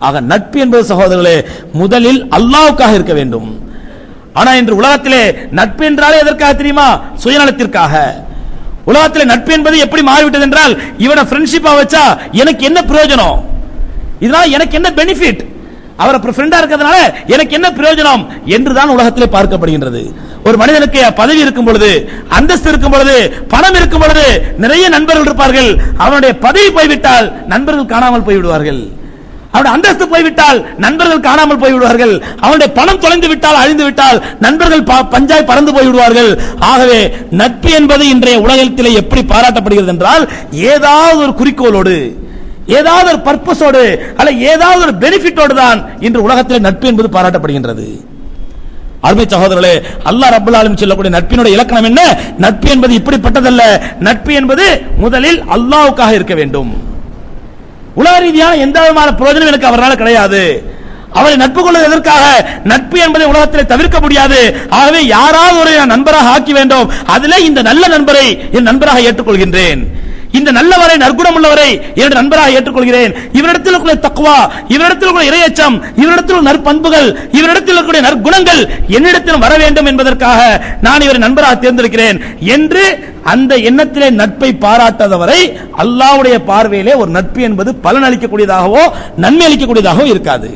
ஆக நட்பு என்பது சகோதரர்களே முதலில் அல்லாஹ்வுக்காக இருக்க வேண்டும். ஆனா இன்று உலகத்திலே நட்பு என்றாலே எதற்காக தெரியுமா? சுயநலத்திற்காக. உலகத்தில் நட்பு என்பது எப்படி மாறிவிட்டது என்றால், இவனை ஃப்ரெண்ட்ஷிப்பா வச்சா எனக்கு என்ன பிரயோஜனம், இதனால எனக்கு என்ன பெனிஃபிட், அவரை ஃப்ரெண்டா இருக்கிறதுனால எனக்கு என்ன பிரயோஜனம் என்றுதான் உலகத்திலே பார்க்கப்படுகின்றது. ஒரு மனிதனுக்கு பதவி இருக்கும் பொழுது, அந்தஸ்து இருக்கும் பொழுது, பணம் இருக்கும் பொழுது நிறைய நண்பர்கள் இருப்பார்கள். அவனுடைய பதவி போய்விட்டால் நண்பர்கள் காணாமல் போய்விடுவார்கள். அவனுடைய அந்தஸ்து போய்விட்டால் நண்பர்கள் காணாமல் போய்விடுவார்கள். அவனுடைய பணம் தொலைந்து விட்டால், அழிந்து விட்டால் நண்பர்கள் பஞ்சாய் பறந்து போய்விடுவார்கள். ஆகவே நட்பு என்பது இன்றைய உலகத்திலே எப்படி பாராட்டப்படுகிறது என்றால், ஏதாவது ஒரு குறிக்கோளோடு, ஏதாவது ஒரு பர்பஸோடு, அல்ல ஏதாவது ஒரு பெனிஃபிட்டோடு தான் இன்று உலகத்தில் நட்பு என்பது பாராட்டப்படுகின்றது. அருமை சகோதரர்களே, அல்லாஹ் ரப்பல் ஆலமீன் சொல்லக்கூடிய நட்பினுடைய இலக்கணம் என்ன? நட்பு என்பது இப்படிப்பட்டதல்ல. நட்பு என்பது முதலில் அல்லாஹ்வுக்காக இருக்க வேண்டும். உலக ரீதியான எந்த விதமான பிரயோஜனம் எனக்கு அவரால் கிடையாது. அவரை நட்பு கொள்வது எதற்காக? நட்பு என்பதை உலகத்தில் தவிர்க்க முடியாது. ஆகவே யாராவது ஒரு நண்பராக ஆக்கி வேண்டும். அதிலே இந்த நல்ல நண்பரை என் நண்பராக ஏற்றுக்கொள்கின்றேன், இந்த நல்லவரை நற்குணம் உள்ளவரை என்னுடைய நண்பராக ஏற்றுக்கொள்கிறேன். இவரிடத்தில் இருக்கக்கூடிய தக்வா, இவரிடத்தில் இருக்கக்கூடிய இறையச்சம், இவரிடத்தில் நற்பண்புகள், இவரிடத்தில் இருக்கக்கூடிய நற்குணங்கள் என்னிடத்தில் வர வேண்டும் என்பதற்காக நான் இவரை நண்பராக தேர்ந்தெடுக்கிறேன் என்று அந்த எண்ணத்திலே நட்பை பாராட்டாதவரை அல்லாஹ்வுடைய பார்வையிலே ஒரு நட்பு என்பது பலன் அளிக்கக்கூடியதாகவோ நன்மை அளிக்கக்கூடியதாகவோ இருக்காது.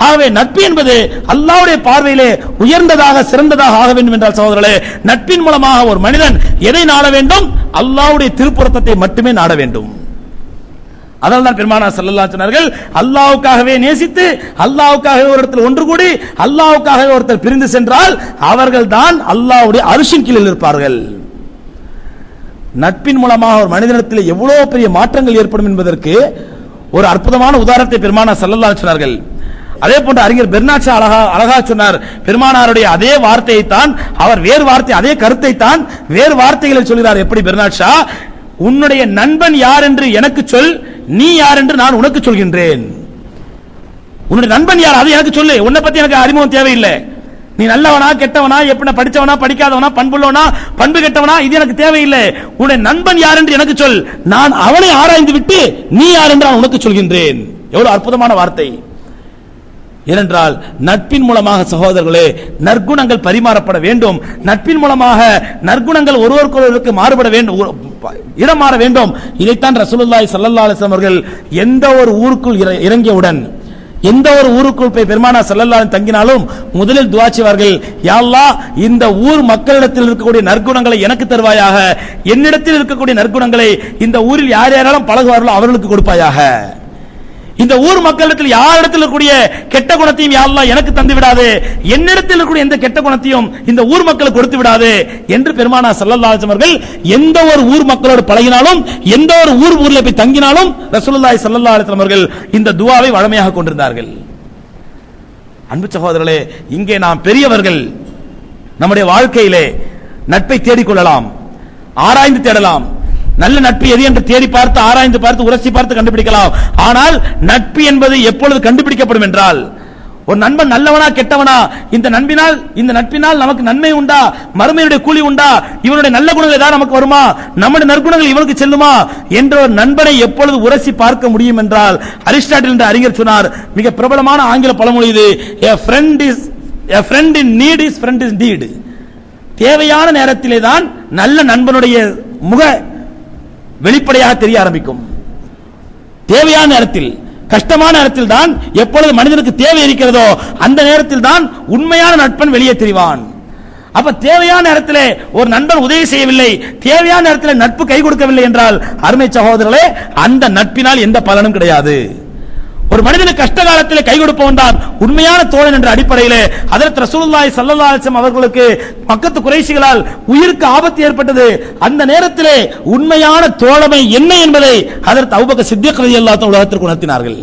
ஆகவே நட்பு என்பது அல்லாஹ்வுடைய பார்வையிலே உயர்ந்ததாக சிறந்ததாக ஆக வேண்டும் என்றால் சகோதரர்களே, நட்பின் மூலமாக ஒரு மனிதன் எதை நாட வேண்டும்? அல்லாஹ்வுடைய திருப்பொருத்தத்தை மட்டுமே நாட வேண்டும். அதனால்தான் பெருமானார் ஸல்லல்லாஹு அலைஹி சொன்னார்கள், அல்லாஹ்வுக்காகவே நேசித்து அல்லாஹ்வுக்காகவே ஒரு இடத்தில் ஒன்று கூடி அல்லாஹ்வுக்காகவே ஒருத்தர் பிரிந்து சென்றால் அவர்கள் தான் அல்லாஹ்வுடைய அர்ஷின் கீழில் இருப்பார்கள். நட்பின் மூலமாக ஒரு மனிதனிடத்தில் எவ்வளவு பெரிய மாற்றங்கள் ஏற்படும் என்பதற்கு ஒரு அற்புதமான உதாரணத்தை பெருமானார் ஸல்லல்லாஹு அலைஹி சொன்னார்கள். அதே போன்று அறிஞர் பெர்னாட்ஷா அழகா சொன்னார். பெருமானாருடைய அதே வார்த்தையை தான் அவர் வேறு வார்த்தை, அதே கருத்தை தான் வேறு வார்த்தைகளில் சொல்கிறார். எப்படி பெர்னாட்ஷா, உன்னுடைய நண்பன் யார் என்று எனக்கு சொல், நீ யார் என்று நான் உனக்கு சொல்கின்றேன். உன்னுடைய நண்பன் யார் அது எனக்கு சொல்லு, உன்னை பத்தி எனக்கு அறிமுகம் தேவையில்லை. நீ நல்லவனா கெட்டவனா, எப்படி படிச்சவனா படிக்காதவனா, பண்புள்ளவனா பண்பு கெட்டவனா, இது எனக்கு தேவையில்லை. உன்னுடைய நண்பன் யார் என்று எனக்கு சொல், நான் அவனை ஆராய்ந்து விட்டு நீ யார் என்று நான் உனக்கு சொல்கின்றேன். எவ்வளவு அற்புதமான வார்த்தை! ஏனென்றால் நட்பின் மூலமாக சகோதரர்களே நற்குணங்கள் பரிமாறப்பட வேண்டும். நட்பின் மூலமாக நற்குணங்கள் ஒருவருக்கொருவருக்கு மாறுபட வேண்டும், இடம் மாற வேண்டும். இதைத்தான் ரசூலுல்லாஹி ஸல்லல்லாஹு அலைஹி வஸல்லம் அவர்கள் எந்த ஒரு ஊருக்குள் இறங்கியவுடன், எந்த ஒரு ஊருக்குள் போய் பெருமானார் ஸல்லல்லாஹு அலைஹி தங்கினாலும் முதலில் துஆ செய்வார்கள், யா அல்லாஹ் இந்த ஊர் மக்களிடத்தில் இருக்கக்கூடிய நற்குணங்களை எனக்கு தருவாயாக, என்னிடத்தில் இருக்கக்கூடிய நற்குணங்களை இந்த ஊரில் யார் யாரெல்லாம் பழகுவார்களோ அவர்களுக்கு கொடுப்பாயாக. இந்த ஊர் மக்களிடத்தில் யாரிடத்தில் இருக்கக்கூடிய கெட்ட குணத்தையும் யா அல்லாஹ் எனக்கு தந்து விடாது, என்னிடத்தில் இருக்கக்கூடிய எந்த கெட்ட குணத்தையும் இந்த ஊர் மக்களுக்கு கொடுத்து விடாது என்று பெருமானார் ஸல்லல்லாஹு அலைஹி வஸல்லம் அவர்கள் எந்த ஒரு ஊர் மக்களோடு பழகினாலும், எந்த ஒரு ஊர்ல போய் தங்கினாலும் ரசூலுல்லாஹி ஸல்லல்லாஹு அலைஹி வஸல்லம் அவர்கள் இந்த துஆவை வழமையாக கொண்டிருந்தார்கள். அன்பு சகோதரர்களே, இங்கே நாம் பெரியவர்கள் நம்முடைய வாழ்க்கையிலே நட்பை தேடிக்கொள்ளலாம், ஆராய்ந்து தேடலாம். நல்ல நட்பு எது என்று தேடி பார்த்து, ஆராய்ந்து பார்த்து, உரசி பார்த்து கண்டுபிடிக்கலாம். ஆனால் நட்பு என்பது எப்பொழுது கண்டுபிடிக்கப்படும் என்றால், ஒரு நண்பன் நல்லவனா கெட்டவனா, இந்த நட்பினால் நமக்கு நன்மை உண்டா, மறுமையுடைய கூலி உண்டா, இவனுடைய நல்ல குணங்கள் ஏதாவது நமக்கு வருமா, நம்முடைய நற்குணங்கள் இவனுக்கு செல்லுமா என்ற ஒரு நண்பனை எப்பொழுது உரசி பார்க்க முடியும் என்றால், அரிஸ்டாட்டில் என்ற அறிஞர் சொன்னார், மிக பிரபலமான ஆங்கில பழமொழி இது, a friend in need is friend in deed. தேவையான நேரத்திலே தான் நல்ல நண்பனுடைய முக வெளிப்படையாக தெரிய ஆரம்பிக்கும். தேவையான நேரத்தில், கஷ்டமான நேரத்தில் தான், எப்பொழுது மனிதனுக்கு தேவை இருக்கிறதோ அந்த நேரத்தில் தான் உண்மையான நண்பன் வெளியே தெரிவான். அப்ப தேவையான நேரத்தில் ஒரு நண்பன் உதவி செய்யவில்லை, தேவையான நேரத்தில் நட்பு கை கொடுக்கவில்லை என்றால் அருமை சகோதரர்களே அந்த நட்பினால் எந்த பலனும் கிடையாது. ஒரு மனிதனுக்கு கஷ்ட காலத்தில் கை கொடுப்பவன் தான் உண்மையான தோழன் என்ற அடிப்படையில் ஹஜ்ரத் ரசூலுல்லாஹி ஸல்லல்லாஹு அலைஹி வஸல்லம் அவர்களுக்கு மக்கத்து குறைஷிகளால் உயிருக்கு ஆபத்து ஏற்பட்டது. அந்த நேரத்திலே உண்மையான தோழமை என்ன என்பதை ஹஜ்ரத் அபூபக்கர் சித்திக் ரலியல்லாஹு அன்ஹு உலகத்திற்கு உணர்த்தினார்கள்.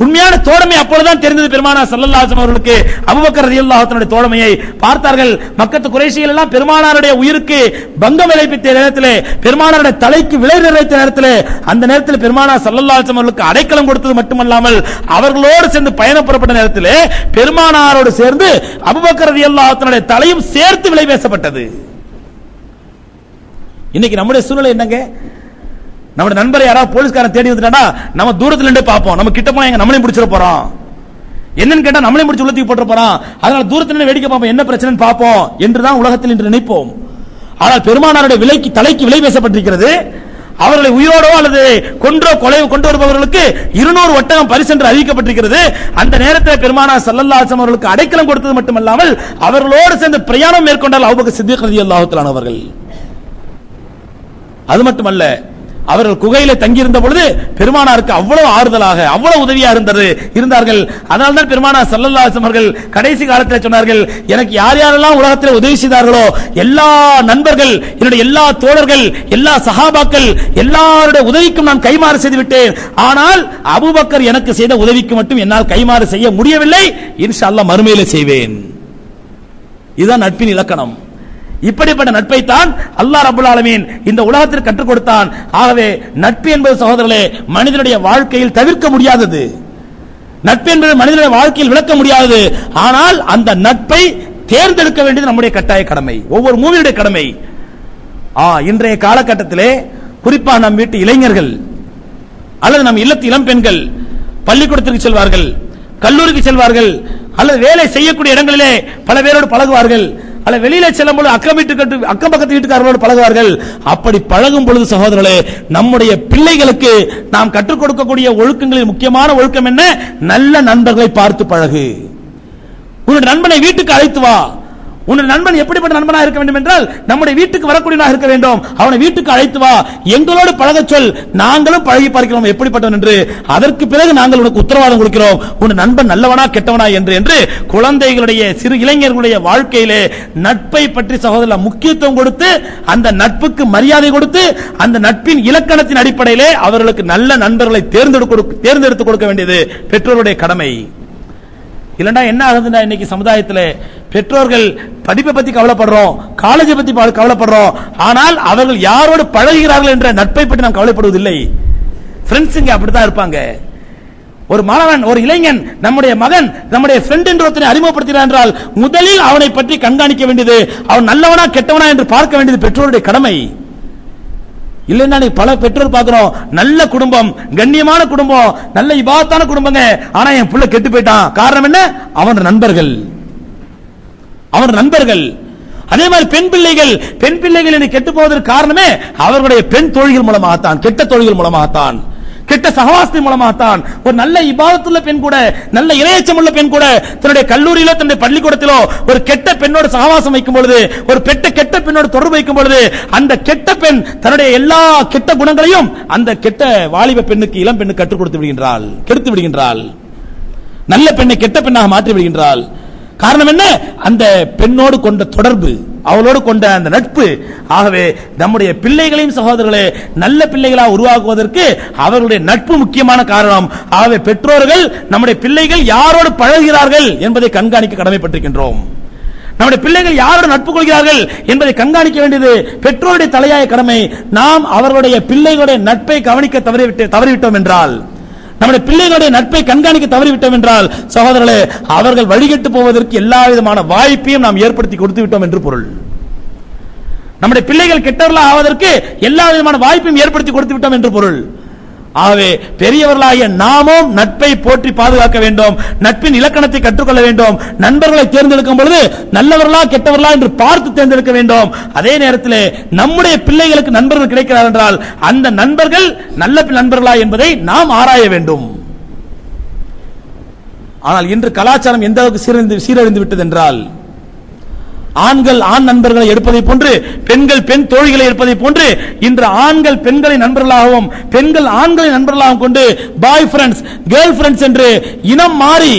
உண்மையான தோழமை அப்பொழுதுதான் தெரிந்தது பெருமானார் ஸல்லல்லாஹு அலைஹி வஸல்லம் அவர்களுக்கு. அபூபக்கர் ரலியல்லாஹு அன்ஹு தோழமையை பார்த்தார்கள். மக்கத்து குறைஷிகள் எல்லாம் பெருமானாருடைய உயிருக்கு பங்கம் விளைவித்த நேரத்திலே, பெருமானாருடைய தலைக்கு விலை நிறைத்த நேரத்திலே, அந்த நேரத்தில் பெருமானார் ஸல்லல்லாஹு அலைஹி வஸல்லம் அவர்களுக்கு அடைக்கலம் கொடுத்தது மட்டுமல்லாமல் அவர்களோடு சேர்ந்து பயணம் புறப்பட்ட நேரத்திலே பெருமானாரோடு சேர்ந்து அபூபக்கர் ரலியல்லாஹு அன்ஹுடைய தலையும் சேர்த்து விலை பேசப்பட்டது. இன்னைக்கு நம்முடைய சூழ்நிலை என்னங்க? நம்ம நண்பரை யாராவது போலீஸ்காரன் தேடி வந்துட்டானா நம்ம தூரத்துல இருந்து பார்ப்போம், நம்ம கிட்ட போனா நம்மளையும் பிடிச்சிட போறோம், என்னன்னு கேட்டா நம்மளையும் பிடிச்சி உள்ளத்துக்கு போட்டு போறான், அதனால தூரத்துல இருந்து வேடிக்கை பார்ப்போம், என்ன பிரச்சனைன்னு பார்ப்போம் என்றுதான் உலகத்தில் இன்று நினைப்போம். ஆனால் பெருமானாருடைய தலைக்கு விலை பேசப்பட்டிருக்கிறது. அவர்களை உயிரோடோ அல்லது கொண்டு வருபவர்களுக்கு 200 ஒட்டகம் பரிசு என்று அறிவிக்கப்பட்டிருக்கிறது. அந்த நேரத்தில் பெருமானார் ஸல்லல்லாஹு அலைஹி வஸல்லம் அவர்களுக்கு அடைக்கலம் கொடுத்தது மட்டுமல்லாமல் அவர்களோடு சேர்ந்து பிரயாணம் மேற்கொண்டால் அபூபக்கர் சித்திக் ரலியல்லாஹு தஆலா அவர்கள். அது மட்டுமல்ல, அவர்கள் குகையில தங்கியிருந்த பொழுது பெருமானாருக்கு அவ்வளவு ஆறுதலாக, அவ்வளவு உதவியா இருந்தார்கள். அதனால்தான் பெருமானார் ஸல்லல்லாஹு அலைஹி வஸல்லம் அவர்கள் கடைசி காலத்தில் சொன்னார்கள், எனக்கு யார் யாரெல்லாம் உலகத்தில் உதவி செய்தார்களோ எல்லா நண்பர்கள், என்னுடைய எல்லா தோழர்கள், எல்லா சஹாபாக்கள் எல்லாருடைய உதவிக்கும் நான் கைமாறு செய்து விட்டேன். ஆனால் அபூபக்கர் எனக்கு செய்த உதவிக்கு மட்டும் என்னால் கைமாறு செய்ய முடியவில்லை, இன்ஷா அல்லாஹ் மறுமையிலே செய்வேன். இதுதான் நட்பின் இலக்கணம். இப்படிப்பட்ட நட்பை தான் அல்லாஹ் ரப்பல் ஆலமீன் இந்த உலகத்திற்கு கற்றுக் கொடுத்தான். ஆகவே நட்பு என்பது சகோதரர்களே மனிதனுடைய வாழ்க்கையில் தவிர்க்க முடியாதது. நட்பு என்பது மனிதனுடைய வாழ்க்கையில் விளக்க முடியாதது. ஆனால் அந்த நட்பை தேர்ந்தெடுக்க வேண்டியது நம்முடைய கட்டாய கடமை, ஒவ்வொரு மூவியுடைய கடமை. இன்றைய காலகட்டத்திலே குறிப்பாக நம் வீட்டு இளைஞர்கள் அல்லது நம் இல்லத்து இளம் பெண்கள் பள்ளிக்கூடத்திற்கு செல்வார்கள், கல்லூரிக்கு செல்வார்கள், அல்லது வேலை செய்யக்கூடிய இடங்களிலே பல பேரோடு பழகுவார்கள், அல்ல வெளியில செல்லும் பொழுது அக்கம் பக்கத்து வீட்டுக்காரர்களோடு பழகுவார்கள். அப்படி பழகும் பொழுது சகோதரர்களே நம்முடைய பிள்ளைகளுக்கு நாம் கற்றுக் கொடுக்கக்கூடிய ஒழுக்கங்களில் முக்கியமான ஒழுக்கம் என்ன? நல்ல நண்பர்களை பார்த்து பழகு. உன்னுடைய நண்பனை வீட்டுக்கு அழைத்து வா, உன்னுடைய நண்பன் எப்படிப்பட்ட நண்பனாக இருக்க வேண்டும் என்றால் நம்முடைய வீட்டுக்கு வரக்கூடியவனாக இருக்க வேண்டும். அவனை வீட்டுக்கு அழைத்து வா, எங்களோடு பழக சொல், நாங்களும் பழகி பார்க்கிறோம் எப்படிப்பட்டவன் என்று. அதற்கு பிறகு நாங்கள் உனக்கு உத்தரவாதம் கொடுக்கிறோம் உன் நண்பன் நல்லவனா கெட்டவனா என்று குழந்தைகளுடைய சிறு இளைஞர்களுடைய வாழ்க்கையிலே நட்பை பற்றி சகோதரர் முக்கியத்துவம் கொடுத்து அந்த நட்புக்கு மரியாதை கொடுத்து அந்த நட்பின் இலக்கணத்தின் அடிப்படையிலே அவர்களுக்கு நல்ல நண்பர்களை தேர்ந்தெடுத்து கொடுக்க வேண்டியது பெற்றோருடைய கடமை. இல்லைன்னா என்ன ஆகுதுன்னா இன்னைக்கு சமுதாயத்தில் பெற்றோர்கள் படிப்பை பத்தி கவலைப்படுறோம், காலேஜை பத்தி கவலைப்படுறோம், ஆனால் அவர்கள் யாரோடு பழகுகிறார்கள் என்ற நட்பை பற்றி நாம் கவலைப்படுவதில்லை. ஃப்ரெண்ட்ஸுங்க அப்படித்தான் இருப்பாங்க. ஒரு மாணவன், ஒரு இளைஞன், நம்முடைய மகன் நம்முடைய ஃப்ரெண்ட் என்று ஒருத்தனை அறிமுகப்படுத்துகிறார் என்றால் முதலில் அவனை பற்றி கண்காணிக்க வேண்டியது, அவன் நல்லவனா கெட்டவனா என்று பார்க்க வேண்டியது பெற்றோருடைய கடமை. இல்லைன்னா பல பெற்றோர் பார்க்கிறோம், நல்ல குடும்பம், கண்ணியமான குடும்பம், நல்ல இபாதத்தான குடும்பங்க, ஆனா என் புள்ள கெட்டு போயிட்டான். காரணம் என்ன? அவன் நண்பர்கள். அதே மாதிரி பெண் பிள்ளைகள் என்று கெட்டு போவதற்கு காரணமே அவர்களுடைய பெண் தோழிகள் மூலமாகத்தான், கெட்ட தோழிகள் மூலமாகத்தான், கெட்ட சகவாசத்தின் மூலமாகத்தான். ஒரு நல்ல இபாதத்துள்ள பெண் கூட, நல்ல இறையச்சம் உள்ள பெண் கூட தன்னுடைய கல்லூரியிலோ தன்னுடைய பள்ளிக்கூடத்திலோ ஒரு கெட்ட பெண்ணோடு சகவாசம் வைக்கும் பொழுது, ஒரு கெட்ட பெண்ணோடு தொடர்பு வைக்கும் பொழுது அந்த கெட்ட பெண் தன்னுடைய எல்லா கெட்ட குணங்களையும் அந்த கெட்ட வாலிப பெண்ணுக்கு, இளம் பெண்ணுக்கு கற்றுக் கொடுத்து விடுகின்றாள், கெடுத்து விடுகின்றாள். நல்ல பெண்ணை கெட்ட பெண்ணாக மாற்றி விடுகின்றாள். காரணம் என்ன? அந்த பெண்ணோடு கொண்ட தொடர்பு, அவளோடு கொண்ட அந்த நட்பு. ஆகவே நம்முடைய பிள்ளைகளையும் சகோதரர்களே நல்ல பிள்ளைகளாக உருவாக்குவதற்கு அவர்களுடைய நட்பு முக்கியமான காரணம். ஆகவே பெற்றோர்கள் நம்முடைய பிள்ளைகள் யாரோடு பழகுகிறார்கள் என்பதை கண்காணிக்க கடமைப்பட்டிருக்கின்றோம். நம்முடைய பிள்ளைகள் யாரோடு நட்பு கொள்கிறார்கள் என்பதை கண்காணிக்க வேண்டியது பெற்றோருடைய தலையாய கடமை. நாம் அவர்களுடைய பிள்ளைகளுடைய நட்பை கவனிக்க தவறிவிட்டோம் என்றால், நம்முடைய பிள்ளைகளுடைய நட்பை கண்காணிக்க தவறிவிட்டோம் என்றால் சகோதரர்களே அவர்கள் வழிகட்டு போவதற்கு எல்லா விதமான வாய்ப்பையும் நாம் ஏற்படுத்தி கொடுத்து விட்டோம் என்று பொருள். நம்முடைய பிள்ளைகள் கெட்டவர்களாக ஆவதற்கு எல்லா விதமான வாய்ப்பையும் ஏற்படுத்தி கொடுத்து விட்டோம் என்று பொருள். ஆகவே பெரியவர்களாகிய நாமும் நட்பை போற்றி பாதுகாக்க வேண்டும், நட்பின் இலக்கணத்தை கற்றுக்கொள்ள வேண்டும். நண்பர்களை தேர்ந்தெடுக்கும் பொழுது நல்லவர்களா கெட்டவர்களா என்று பார்த்து தேர்ந்தெடுக்க வேண்டும். அதே நேரத்தில் நம்முடைய பிள்ளைகளுக்கு நண்பர்கள் கிடைக்கிறார் என்றால் அந்த நண்பர்கள் நல்ல நண்பர்களா என்பதை நாம் ஆராய வேண்டும். ஆனால் இன்று கலாச்சாரம் எந்த அளவுக்கு சீரழிந்து விட்டது என்றால், ஆண்கள் ஆண் நண்பர்களை எடுப்பதை போன்று பெண்கள் பெண் தோழிகளை எடுப்பதை போன்று இன்று ஆண்கள் பெண்களை நண்பர்களாகவும் பெண்கள் ஆண்களை நண்பர்களாகவும் கொண்டு பாய் ஃப்ரெண்ட்ஸ் கேர்ள் ஃப்ரெண்ட்ஸ் என்று இனம் மாறி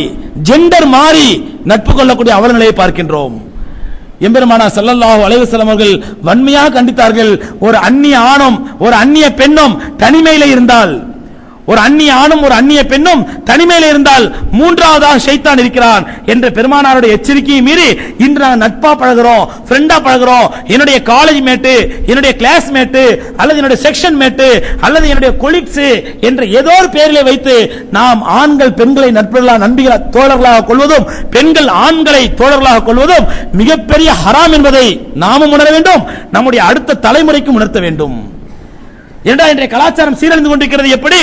ஜெண்டர் மாறி நட்பு கொள்ளக்கூடிய அவலங்களை பார்க்கின்றோம். எம்பெருமானார் ஸல்லல்லாஹு அலைஹி வஸல்லம் அவர்கள் வன்மையாக கண்டித்தார்கள். ஒரு அந்நிய ஆணும் ஒரு அந்நிய பெண்ணும் தனிமையில இருந்தால், ஒரு அந்நிய ஆணும் ஒரு அந்நிய பெண்ணும் தனிமையில் இருந்தால் மூன்றாவதாக ஷைத்தான் இருக்கிறான் என்ற பெருமானாருடைய எச்சரிக்கையை மீறி இன்று நாங்கள் நட்பா பழகிறோம், ஃப்ரெண்டா பழகிறோம். என்னுடைய காலேஜ் மேட்டு, என்னுடைய கிளாஸ் மேட்டு, அல்லது என்னுடைய செக்ஷன் மேட்டு, அல்லது என்னுடைய கொலீக்ஸ் என்ற ஏதோ ஒரு பெயரிலே வைத்து நாம் ஆண்கள் பெண்களை நண்பர்களாக தோழர்களாக கொள்வதும் பெண்கள் ஆண்களை தோழர்களாக கொள்வதும் மிகப்பெரிய ஹராம் என்பதை நாமும் உணர வேண்டும், நம்முடைய அடுத்த தலைமுறைக்கும் உணர்த்த வேண்டும். இன்றைய கலாச்சாரம் சீரழிந்து கொண்டிருக்கிறது. எப்படி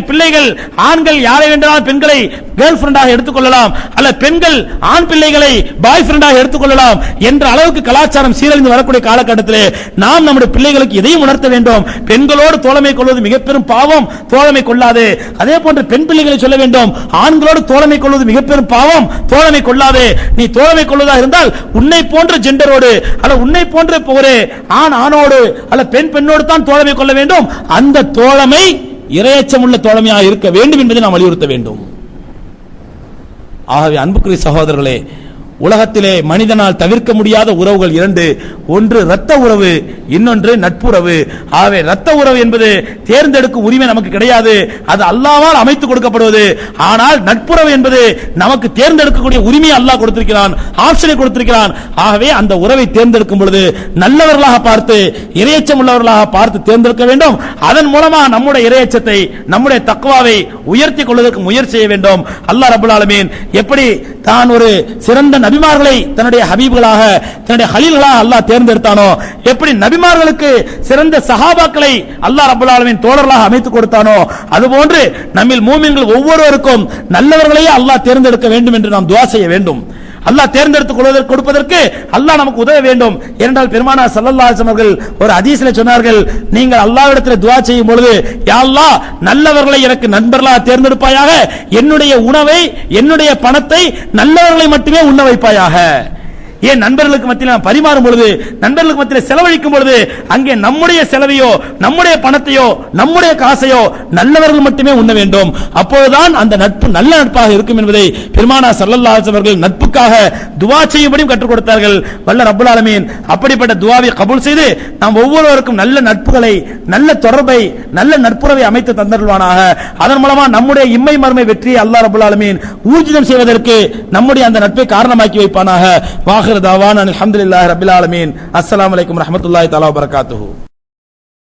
பிள்ளைகள் ஆண்கள் யாரை வேண்டாலும் பெண்களை கேர்ள் ஃப்ரெண்டாக எடுத்துக்கொள்ளலாம், அல்ல பெண்கள் ஆண் பிள்ளைகளை பாய் ஃப்ரெண்டாக எடுத்துக்கொள்ளலாம் என்ற அளவுக்கு கலாச்சாரம் சீரழிந்து வரக்கூடிய காலகட்டத்தில் நாம் நம்முடைய பிள்ளைகளுக்கு எதையும் உணர்த்த வேண்டும். பெண்களோடு தோழமை கொள்வது மிக பெரும் பாவம், தோழமை கொள்ளாது. அதே போன்று பெண் பிள்ளைகளை சொல்ல வேண்டும், ஆண்களோடு தோழமை கொள்வது மிக பெரும் பாவம், தோழமை கொள்ளாது. நீ தோழமை கொள்வதாக இருந்தால் உன்னை போன்ற ஜெண்டரோடு அல்ல உன்னை போன்ற ஒரு ஆண் ஆணோடு அல்ல பெண் பெண்ணோடு தான் தோழமை கொள்ள வேண்டும். அந்த தோழமை இறையச்சம் உள்ள தோழமையாக இருக்க வேண்டும் என்பதை நாம் வலியுறுத்த வேண்டும். ஆகவே அன்புக்குரிய சகோதரர்களே, உலகத்திலே மனிதனால் தவிர்க்க முடியாத உறவுகள் இரண்டு, ஒன்று இரத்த உறவு, இன்னொன்று நட்புறவு. ஆகவே இரத்த உறவு என்பது தேர்ந்தெடுக்கும் உரிமை நமக்கு கிடையாது, அது அல்லாஹ்வால் அமைத்து கொடுக்கப்படுவது. ஆனால் நட்புறவு என்பது நமக்கு தேர்ந்தெடுக்கக்கூடிய உரிமையை அல்லாஹ் கொடுத்திருக்கிறான், ஆப்ஷனை கொடுத்திருக்கிறான். ஆகவே அந்த உறவை தேர்ந்தெடுக்கும் பொழுது நல்லவர்களாக பார்த்து இறையச்சம் உள்ளவர்களாக பார்த்து தேர்ந்தெடுக்க வேண்டும். அதன் மூலமாக நம்முடைய இறையச்சத்தை நம்முடைய தக்வாவை உயர்த்தி கொள்வதற்கு முயற்சி செய்ய வேண்டும். அல்லாஹ் ரப்பல் ஆலமீன் எப்படி தான் ஒரு சிறந்த நபிமார்களை தன்னுடைய ஹபீப்களாக தன்னுடைய ஹலீல்களாக அல்லாஹ் தேர்ந்தெடுத்தானோ, எப்படி நபிமார்களுக்கு சிறந்த சஹாபாக்களை அல்லாஹ் ரப்பல் ஆலமீன் தோழர்களாக அமைத்து கொடுத்தானோ, அதுபோன்று நம்மில் மூமின்கள் ஒவ்வொருவருக்கும் நல்லவர்களையே அல்லாஹ் தேர்ந்தெடுக்க வேண்டும் என்று நாம் துஆ செய்ய வேண்டும். அல்லாஹ் தேர்ந்தெடுத்து கொடுப்பதற்கு அல்லாஹ் நமக்கு உதவ வேண்டும். ஏனென்றால் பெருமானார் ஸல்லல்லாஹு அலைஹி வஸல்லம் அவர்கள் ஒரு ஹதீஸிலே சொன்னார்கள், நீங்கள் அல்லாஹ்விடத்தில் துஆ செய்யும் பொழுது யா அல்லாஹ் நல்லவர்களை எனக்கு நண்பர்களாக தேர்ந்தெடுப்பாயாக, என்னுடைய உணவை என்னுடைய பணத்தை நல்லவர்களை மட்டுமே உண்ண வைப்பாயாக. ஏன் நண்பர்களுக்கு மத்தியில் நாம் பரிமாறும் பொழுது, நண்பர்களுக்கு மத்தியில் செலவழிக்கும் பொழுது அங்கே நம்முடைய செலவையோ நம்முடைய பணத்தையோ நம்முடைய காசையோ நல்லவர்கள் மட்டுமே உண்ண வேண்டும். அப்போதுதான் அந்த நட்பு நல்ல நட்பாக இருக்கும் என்பதை பெருமானார் ஸல்லல்லாஹு அலைஹி வஸல்லம் அவர்கள் நட்புக்காக துஆ செய்யும்படியும் கற்றுக் கொடுத்தார்கள். வல்ல ரப்பல் ஆலமீன் அப்படிப்பட்ட துஆவை கபூல் செய்து நாம் ஒவ்வொருவருக்கும் நல்ல நட்புகளை, நல்ல தொடர்பை, நல்ல நட்புறவை அமைத்து தந்தருள்வானாக. அதன் மூலமா நம்முடைய இம்மை மறுமை வெற்றியை அல்லாஹ் ரப்பல் ஆலமீன் ஊர்ஜிதம் செய்வதற்கு நம்முடைய அந்த நட்பை காரணமாக்கி வைப்பானாக. வாஹிர் தாவானா அல்ஹம்துலில்லாஹி ரப்பில் ஆலமீன். அஸ்ஸலாமு அலைக்கும் வரஹ்மத்துல்லாஹி தஆலா வபரகாத்துஹு.